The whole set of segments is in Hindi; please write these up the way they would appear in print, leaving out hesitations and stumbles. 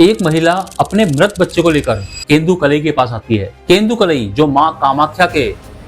एक महिला अपने मृत बच्चे को लेकर केंदुकलई के पास आती है। केंदुकलई जो माँ कामाख्या के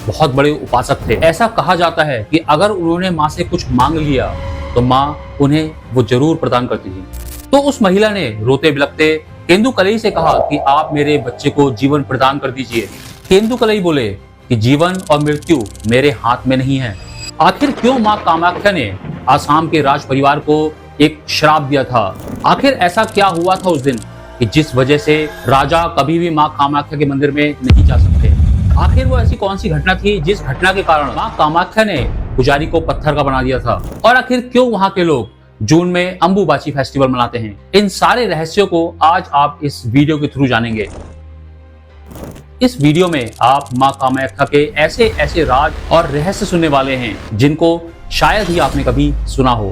बहुत बड़े उपासक थे। ऐसा कहा जाता है कि अगर उन्होंने माँ से कुछ मांग लिया तो माँ उन्हें वो जरूर प्रदान करती थी। तो उस महिला ने रोते बिलखते केंदुकलई से कहा कि आप मेरे बच्चे को जीवन प्रदान कर दीजिए। केंदुकलई बोले कि जीवन और मृत्यु मेरे हाथ में नहीं है। आखिर क्यों माँ कामाख्या ने आसाम के राज परिवार को एक श्राप दिया था? आखिर ऐसा क्या हुआ था उस दिन कि जिस वजह से राजा कभी भी माँ कामाख्या के मंदिर में नहीं जा सकते? आखिर वो ऐसी कौन सी घटना थी जिस घटना के कारण माँ कामाख्या ने पुजारी को पत्थर का बना दिया था? और आखिर क्यों वहां के लोग जून में अंबुबाची फेस्टिवल मनाते हैं? इन सारे रहस्यों को आज आप इस वीडियो के थ्रू जानेंगे। इस वीडियो में आप माँ कामाख्या के ऐसे ऐसे राज और रहस्य सुनने वाले हैं जिनको शायद ही आपने कभी सुना हो।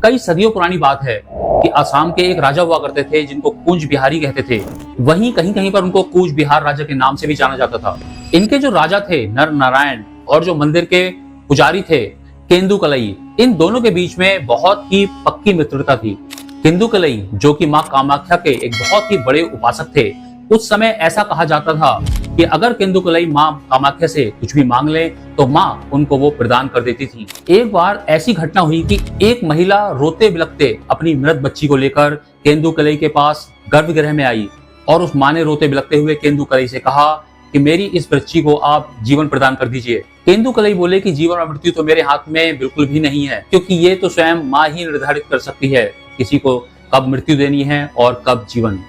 कई सदियों पुरानी बात है कि आसाम के एक राजा हुआ करते थे जिनको कूच बिहारी कहते थे। वहीं कहीं कहीं पर उनको कूच बिहार राजा के नाम से भी जाना जाता था। इनके जो राजा थे नर नारायण और जो मंदिर के पुजारी थे केंदुकलई, इन दोनों के बीच में बहुत ही पक्की मित्रता थी। केंदुकलई जो कि माँ कामाख्या के एक बहुत ही बड़े उपासक थे, उस समय ऐसा कहा जाता था कि अगर केंदुकलई माँ कामाख्या से कुछ भी मांग ले तो माँ उनको वो प्रदान कर देती थी। एक बार ऐसी घटना हुई कि एक महिला रोते बिलखते अपनी मृत बच्ची को लेकर केंदुकलई के पास गर्भगृह में आई और उस माँ ने रोते बिलखते हुए केंदुकलई से कहा कि मेरी इस बच्ची को आप जीवन प्रदान कर दीजिए। केंदुकलई बोले कि जीवन और मृत्यु तो मेरे हाथ में बिल्कुल भी नहीं है, क्योंकि ये तो स्वयं माँ ही निर्धारित कर सकती है किसी को कब मृत्यु देनी है और कब जीवन।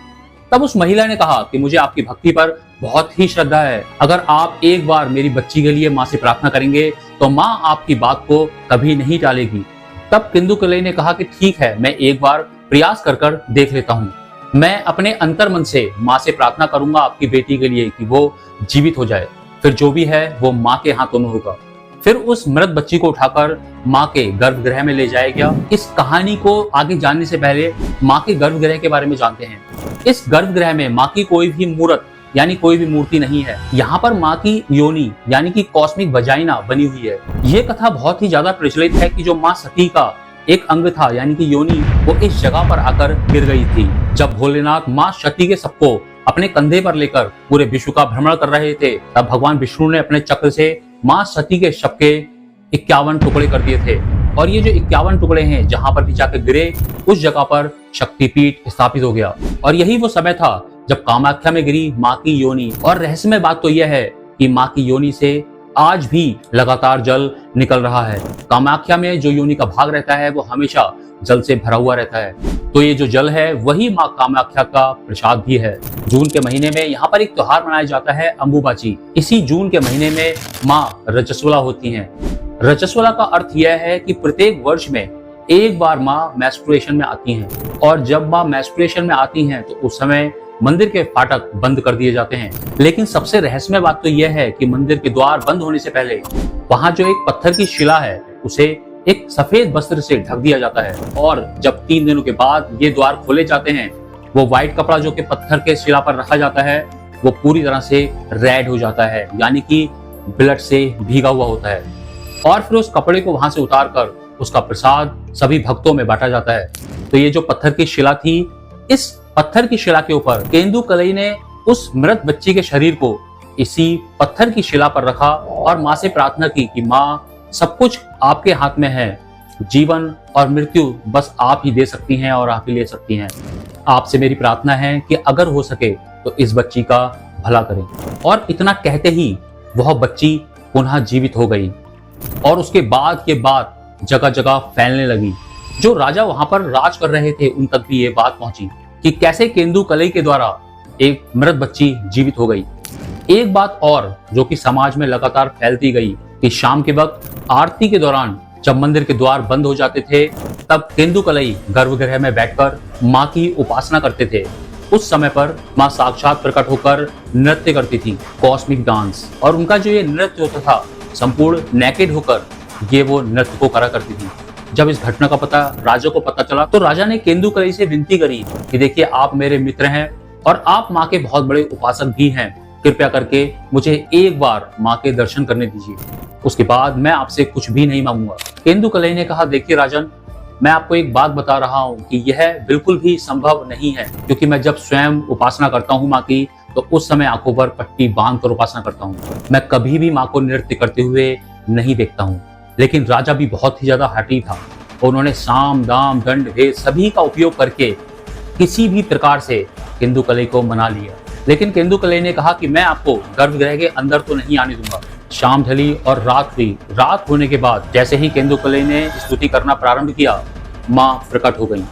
तब उस महिला ने कहा कि मुझे आपकी भक्ति पर बहुत ही श्रद्धा है। अगर आप एक बार मेरी बच्ची के लिए माँ से प्रार्थना करेंगे तो माँ आपकी बात को कभी नहीं टालेगी। तब केंदुकलई ने कहा कि ठीक है, मैं एक बार प्रयास कर देख लेता हूँ। मैं अपने अंतर मन से माँ से प्रार्थना करूंगा आपकी बेटी के लिए कि वो जीवित हो जाए, फिर जो भी है वो माँ के हाथों में होगा। फिर उस मृत बच्ची को उठाकर माँ के गर्भगृह में ले जाया गया। इस कहानी को आगे जानने से पहले माँ के गर्भगृह के बारे में जानते हैं। इस गर्भगृह में माँ की कोई भी मूर्त यानी कोई भी मूर्ति नहीं है। यहाँ पर माँ की योनि यानी कि कॉस्मिक वजाइना बनी हुई है। ये कथा बहुत ही ज्यादा प्रचलित है कि जो माँ सती का एक अंग था यानी कि योनि, वो इस जगह पर आकर गिर गई थी। जब भोलेनाथ माँ सती के सबको अपने कंधे पर लेकर पूरे विश्व का भ्रमण कर रहे थे, तब भगवान विष्णु ने अपने चक्र से माँ सती के शव के 51 टुकड़े कर दिए थे। और ये जो 51 टुकड़े हैं जहां पर भी जाकर गिरे, उस जगह पर शक्तिपीठ स्थापित हो गया। और यही वो समय था जब कामाख्या में गिरी माँ की योनि। और रहस्यमय बात तो यह है कि माँ की योनि से आज भी लगातार जल निकल रहा है। कामाख्या में जो योनि का भाग रहता है वो हमेशा जल से भरा हुआ रहता है। तो ये जो जल है वही माँ कामाख्या का प्रसाद भी है। जून के महीने में यहाँ पर एक त्योहार मनाया जाता है अंबुबाची। इसी जून के महीने में माँ रजस्वला होती हैं। रजस्वला का अर्थ यह है कि प्रत्येक वर्ष में एक बार माँ मेंस्ट्रुएशन में आती हैं। और जब माँ मेंस्ट्रुएशन में आती हैं तो उस समय मंदिर के फाटक बंद कर दिए जाते हैं। लेकिन सबसे रहस्यमय बात तो यह है कि मंदिर के द्वार बंद होने से पहले वहां जो एक पत्थर की शिला है उसे एक सफेद वस्त्र से ढक दिया जाता है। और जब 3 दिनों के बाद ये द्वार खोले जाते हैं, वो व्हाइट कपड़ा जो कि पत्थर के शिला पर रखा जाता है वो पूरी तरह से रेड हो जाता है, यानी कि ब्लड से भीगा हुआ होता है। और फिर उस कपड़े को वहां से उतार कर उसका प्रसाद सभी भक्तों में बांटा जाता है। तो ये जो पत्थर की शिला थी, इस पत्थर की शिला के ऊपर केंदुकलई ने उस मृत बच्ची के शरीर को इसी पत्थर की शिला पर रखा और माँ से प्रार्थना की कि माँ, सब कुछ आपके हाथ में है, जीवन और मृत्यु बस आप ही दे सकती हैं और आप ही ले सकती हैं। आपसे मेरी प्रार्थना है कि अगर हो सके तो इस बच्ची का भला करें। और इतना कहते ही वह बच्ची पुनः जीवित हो गई। और उसके बाद के बाद जगह जगह फैलने लगी। जो राजा वहां पर राज कर रहे थे उन तक भी ये बात पहुंची कि कैसे केंदुकलई के द्वारा एक मृत बच्ची जीवित हो गई। एक बात और जो कि समाज में लगातार फैलती गई कि शाम के वक्त आरती के दौरान जब मंदिर के द्वार बंद हो जाते थे, तब केंदुकलई गर्भगृह में बैठकर माँ की उपासना करते थे। उस समय पर माँ साक्षात प्रकट होकर नृत्य करती थी, कॉस्मिक डांस। और उनका जो ये नृत्य होता था, संपूर्ण नेकेड होकर ये वो नृत्य को करा करती थी। जब इस घटना का पता राजा को पता चला तो राजा ने केंदुकलई से विनती करी कि देखिए, आप मेरे मित्र हैं और आप माँ के बहुत बड़े उपासक भी हैं, कृपया करके मुझे एक बार माँ के दर्शन करने दीजिए, उसके बाद मैं आपसे कुछ भी नहीं मांगूंगा। केंदुकलई ने कहा, देखिए राजन, मैं आपको एक बात बता रहा हूँ कि यह बिल्कुल भी संभव नहीं है, क्योंकि मैं जब स्वयं उपासना करता हूँ माँ की, तो उस समय आंखों पर पट्टी बांध कर उपासना करता हूँ। मैं कभी भी माँ को नृत्य करते हुए नहीं देखता हूँ। लेकिन राजा भी बहुत ही ज्यादा हठी था। उन्होंने साम दाम दंड भेद सभी का उपयोग करके किसी भी प्रकार से केंदुकलई को मना लिया। लेकिन केंदुकलई ने कहा कि मैं आपको गर्भगृह के अंदर तो नहीं आने दूंगा। शाम ढली और रात हुई। रात होने के बाद जैसे ही केंदुकलई ने स्तुति करना प्रारंभ किया, माँ प्रकट हो गई।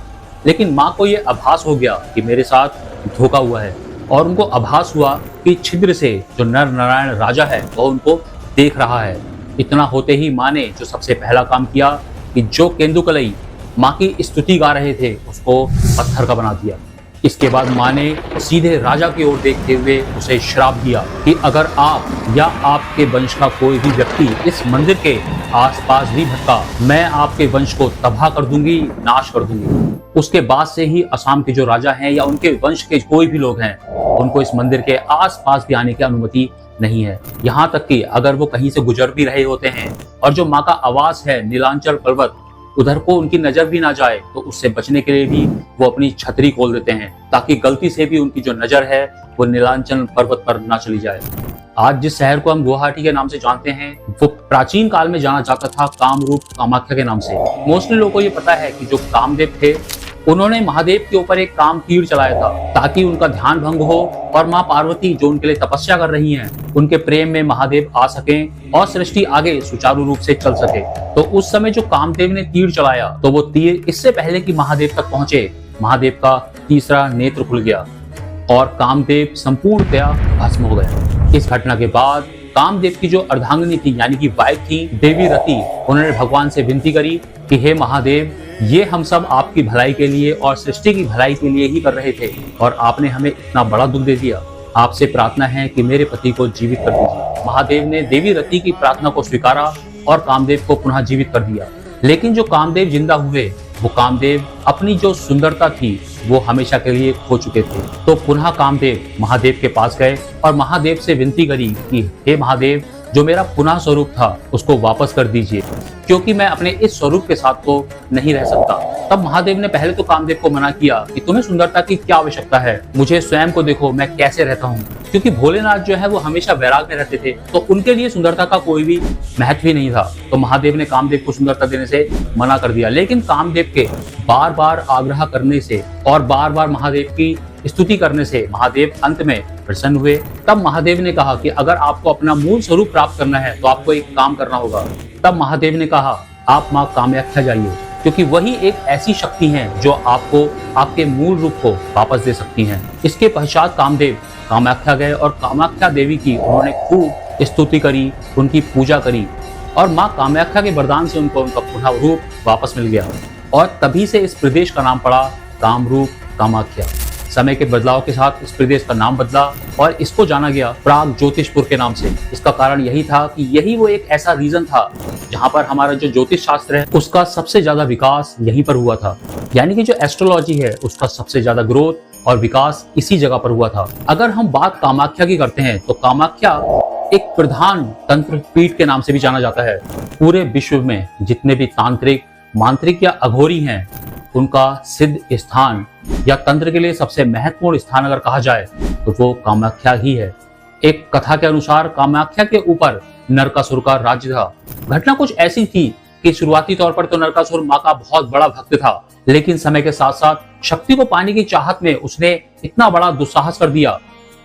लेकिन माँ को यह आभास हो गया कि मेरे साथ धोखा हुआ है, और उनको आभास हुआ कि छिद्र से जो नर नारायण राजा है वह उनको देख रहा है। इतना होते ही माँ ने जो सबसे पहला काम किया कि जो केंदुकलई माँ की स्तुति गा रहे थे उसको पत्थर का बना दिया। इसके बाद माँ ने सीधे राजा की ओर देखते हुए उसे श्राप दिया कि अगर आप या आपके वंश का कोई भी व्यक्ति इस मंदिर के आसपास भी भटका, मैं आपके वंश को तबाह कर दूंगी, नाश कर दूंगी। उसके बाद से ही असम के जो राजा हैं या उनके वंश के कोई भी लोग हैं, उनको इस मंदिर के आसपास भी आने की अनुमति नहीं है। यहाँ तक कि अगर वो कहीं से गुजर भी रहे होते हैं और जो माँ का आवास है नीलांचल पर्वत, उधर को उनकी नजर भी ना जाए, तो उससे बचने के लिए भी वो अपनी छतरी खोल देते हैं ताकि गलती से भी उनकी जो नजर है वो नीलांचल पर्वत पर ना चली जाए। आज जिस शहर को हम गुवाहाटी के नाम से जानते हैं, वो प्राचीन काल में जाना जाता था कामरूप कामाख्या के नाम से। मोस्टली लोगों को ये पता है कि जो कामदेव थे उन्होंने महादेव के ऊपर एक काम तीर चलाया था ताकि उनका ध्यान भंग हो और माँ पार्वती जो उनके लिए तपस्या कर रही हैं, उनके प्रेम में महादेव आ सकें और सृष्टि आगे सुचारू रूप से चल सके। तो उस समय जो कामदेव ने तीर चलाया, तो वो तीर इससे पहले कि महादेव तक पहुंचे, महादेव का तीसरा नेत्र खुल गया और कामदेव संपूर्णतया भस्म हो गया। इस घटना के बाद कामदेव की जो अर्धांगिनी थी यानी कि वाइफ थी देवी रति, उन्होंने भगवान से विनती करी कि हे महादेव, ये हम सब आपकी भलाई के लिए और सृष्टि की भलाई के लिए ही कर रहे थे और आपने हमें इतना बड़ा दुख दे दिया। आपसे प्रार्थना है कि मेरे पति को जीवित कर दीजिए। महादेव ने देवी रति की प्रार्थना को स्वीकारा और कामदेव को पुनः जीवित कर दिया। लेकिन जो कामदेव जिंदा हुए, वो कामदेव अपनी जो सुंदरता थी वो हमेशा के लिए खो चुके थे। तो पुनः कामदेव महादेव के पास गए और महादेव से विनती करी कि हे महादेव, जो मेरा पुनः स्वरूप था उसको वापस कर दीजिए, क्योंकि मैं अपने इस स्वरूप के साथ तो नहीं रह सकता। तब महादेव ने पहले तो कामदेव को मना किया कि तुम्हें सुंदरता की क्या आवश्यकता है, मुझे स्वयं को देखो मैं कैसे रहता हूँ। क्योंकि भोलेनाथ जो है वो हमेशा वैराग में रहते थे, तो उनके लिए सुंदरता का कोई भी महत्व ही नहीं था। तो महादेव ने कामदेव को सुंदरता देने से मना कर दिया। लेकिन कामदेव के बार बार आग्रह करने से और बार बार महादेव की स्तुति करने से महादेव अंत में प्रसन्न हुए। तब महादेव ने कहा कि अगर आपको अपना मूल स्वरूप प्राप्त करना है तो आपको एक काम करना होगा। तब महादेव ने कहा, आप माँ कामाख्या जाइए, क्योंकि वही एक ऐसी शक्ति है जो आपको आपके मूल रूप को वापस दे सकती है। इसके पश्चात कामदेव कामाख्या गए और कामाख्या देवी की उन्होंने खूब स्तुति करी, उनकी पूजा करी और माँ कामाख्या के वरदान से उनको उनका पुनः रूप वापस मिल गया और तभी से इस प्रदेश का नाम पड़ा कामरूप कामाख्या। समय के बदलाव के साथ इस प्रदेश का नाम बदला और इसको जाना गया प्राग ज्योतिषपुर के नाम से। इसका कारण यही था कि यही वो एक ऐसा रीजन था जहां पर हमारा जो ज्योतिष शास्त्र है उसका सबसे ज्यादा विकास यहीं पर हुआ था। यानी कि जो एस्ट्रोलॉजी है उसका सबसे ज्यादा ग्रोथ और विकास इसी जगह पर हुआ था। अगर हम बात कामाख्या की करते हैं तो कामाख्या एक प्रधान तंत्र पीठ के नाम से भी जाना जाता है। पूरे विश्व में जितने भी तांत्रिक, मांत्रिक या अघोरी हैं, उनका सिद्ध स्थान या तंत्र के लिए सबसे महत्वपूर्ण स्थान अगर कहा जाए तो वो कामाख्या ही है। एक कथा के अनुसार कामाख्या के ऊपर नरकासुर का राज्य था। घटना कुछ ऐसी थी कि शुरुआती तौर पर तो नरकासुर माँ का बहुत बड़ा भक्त था, लेकिन समय के साथ साथ शक्ति को पाने की चाहत में उसने इतना बड़ा दुस्साहस कर दिया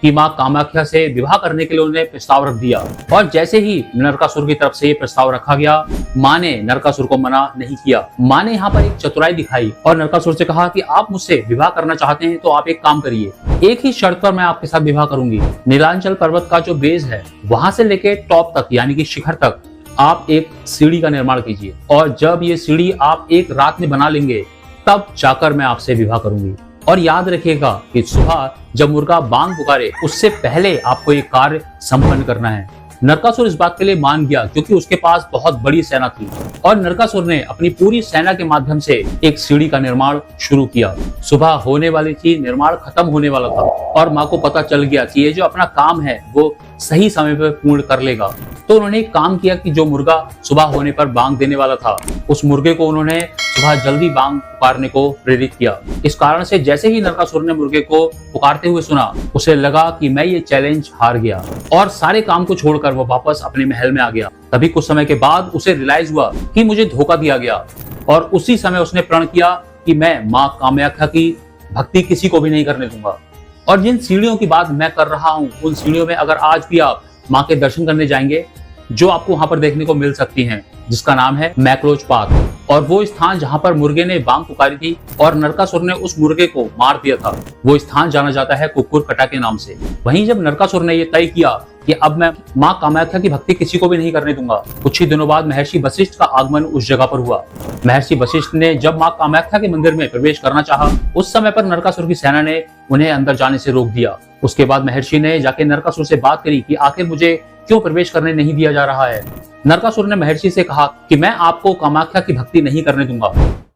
कि माँ कामाख्या से विवाह करने के लिए उन्हें प्रस्ताव रख दिया। और जैसे ही नरकासुर की तरफ से ये प्रस्ताव रखा गया, माँ ने नरकासुर को मना नहीं किया। माँ ने यहाँ पर एक चतुराई दिखाई और नरकासुर से कहा कि आप मुझसे विवाह करना चाहते हैं तो आप एक काम करिए, एक ही शर्त पर मैं आपके साथ विवाह करूंगी। नीलांचल पर्वत का जो बेस है वहां से लेके टॉप तक यानी कि शिखर तक आप एक सीढ़ी का निर्माण कीजिए और जब ये सीढ़ी आप एक रात में बना लेंगे तब जाकर मैं आपसे विवाह करूंगी। और याद रखिएगा कि सुबह जब मुर्गा बांग पुकारे उससे पहले आपको ये कार्य संपन्न करना है। नरकासुर इस बात के लिए मान गया क्योंकि उसके पास बहुत बड़ी सेना थी और नरकासुर ने अपनी पूरी सेना के माध्यम से एक सीढ़ी का निर्माण शुरू किया। सुबह होने वाली थी, निर्माण खत्म होने वाला था और माँ को पता चल गया कि ये जो अपना काम है वो सही समय पर पूर्ण कर लेगा। तो उन्होंने एक काम किया कि जो मुर्गा सुबह होने पर बांग देने वाला था, उस मुर्गे को उन्होंने सुबह जल्दी बांग पुकारने को प्रेरित किया। इस कारण से जैसे ही नरकासुर ने मुर्गे को पुकारते हुए सुना, उसे लगा कि मैं ये चैलेंज हार गया और सारे काम को छोड़कर वो वापस अपने महल में आ गया। तभी कुछ समय के बाद उसे रियलाइज हुआ कि मुझे धोखा दिया गया और उसी समय उसने प्रण किया कि मैं माँ कामाख्या की भक्ति किसी को भी नहीं करने दूंगा। और जिन सीढ़ियों की बात मैं कर रहा हूँ, उन सीढ़ियों में अगर आज भी आप माँ के दर्शन करने जाएंगे, जो आपको वहां पर देखने को मिल सकती हैं, जिसका नाम है मैक्लोज पाथ। और वो स्थान जहां पर मुर्गे ने बांग पुकारी थी और नरकासुर ने उस मुर्गे को मार दिया था, वो स्थान जाना जाता है कुक्कुरकटा के नाम से। वहीं जब नरकासुर ने ये तय किया कि अब मैं माँ कामाख्या की भक्ति किसी को भी नहीं करने दूंगा, कुछ ही दिनों बाद महर्षि वशिष्ठ का आगमन उस जगह पर हुआ। महर्षि वशिष्ठ ने जब माँ कामाख्या के मंदिर में प्रवेश करना चाहा, उस समय पर नरकासुर की सेना ने उन्हें अंदर जाने से रोक दिया। उसके बाद महर्षि ने जाके नरकासुर से बात करी कि आखिर मुझे क्यों प्रवेश करने नहीं दिया जा रहा है। नरकासुर ने महर्षि से कहा कि मैं आपको कामाख्या की भक्ति नहीं करने दूंगा।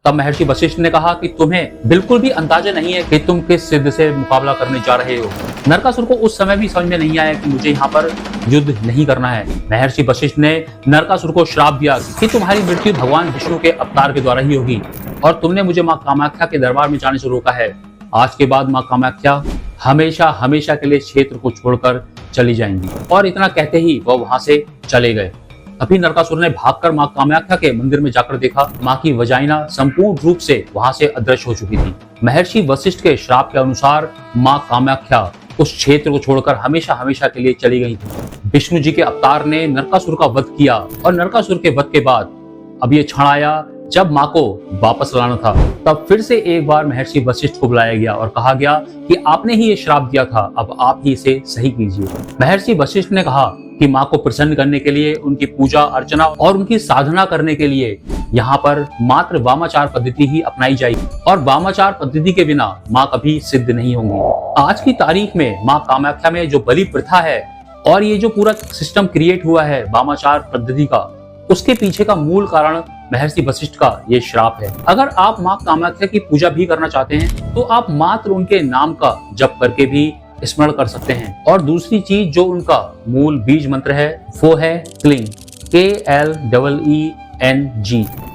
तब महर्षि वशिष्ठ ने कहा कि तुम्हें बिल्कुल भी अंदाजा नहीं है कि तुम किस सिद्ध से मुकाबला करने जा रहे हो। नरकासुर को उस समय भी समझ में नहीं आया कि मुझे यहाँ पर युद्ध नहीं करना है। महर्षि वशिष्ठ ने नरकासुर को श्राप दिया कि तुम्हारी मृत्यु भगवान विष्णु के अवतार के द्वारा ही होगी और तुमने मुझे माँ कामाख्या के दरबार में जाने से रोका है। आज के बाद माँ कामाख्या हमेशा हमेशा के लिए क्षेत्र को छोड़कर चली जाएंगी। और इतना कहते ही वह वहां से चले गए। अभी नरकासुर ने भागकर माँ कामाख्या के मंदिर में जाकर देखा, माँ की वजाइना संपूर्ण रूप से वहां से अदृश्य हो चुकी थी। महर्षि वशिष्ठ के श्राप के अनुसार माँ कामाख्या उस क्षेत्र को छोड़कर हमेशा हमेशा के लिए चली गई थी। विष्णु जी के अवतार ने नरकासुर का वध किया और नरकासुर के वध के बाद अब ये क्षण आया जब माँ को वापस लाना था। तब फिर से एक बार महर्षि वशिष्ठ को बुलाया गया और कहा गया कि आपने ही ये श्राप दिया था, अब आप ही इसे सही कीजिए। महर्षि वशिष्ठ ने कहा कि माँ को प्रसन्न करने के लिए, उनकी पूजा अर्चना और उनकी साधना करने के लिए यहाँ पर मात्र वामाचार पद्धति ही अपनाई जाएगी और वामाचार पद्धति के बिना माँ कभी सिद्ध नहीं होंगी। आज की तारीख में माँ कामाख्या में जो बलि प्रथा है और ये जो पूरा सिस्टम क्रिएट हुआ है वामाचार पद्धति का, उसके पीछे का मूल कारण महर्षि वशिष्ठ का ये श्राप है। अगर आप माँ कामाख्या की पूजा भी करना चाहते हैं तो आप मात्र उनके नाम का जप करके भी स्मरण कर सकते हैं। और दूसरी चीज जो उनका मूल बीज मंत्र है वो है क्लीं, KLEENG।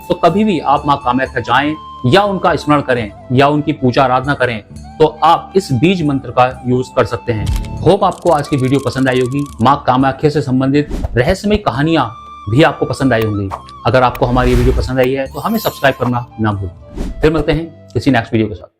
तो कभी भी आप माँ कामाख्या जाएं या उनका स्मरण करें या उनकी पूजा आराधना करें तो आप इस बीज मंत्र का यूज कर सकते हैं। होप आपको आज की वीडियो पसंद आई होगी। माँ कामाख्या से संबंधित रहस्यमय कहानियां भी आपको पसंद आई होंगी। अगर आपको हमारी वीडियो पसंद आई है तो हमें सब्सक्राइब करना ना भूलें। फिर मिलते हैं किसी नेक्स्ट वीडियो के साथ।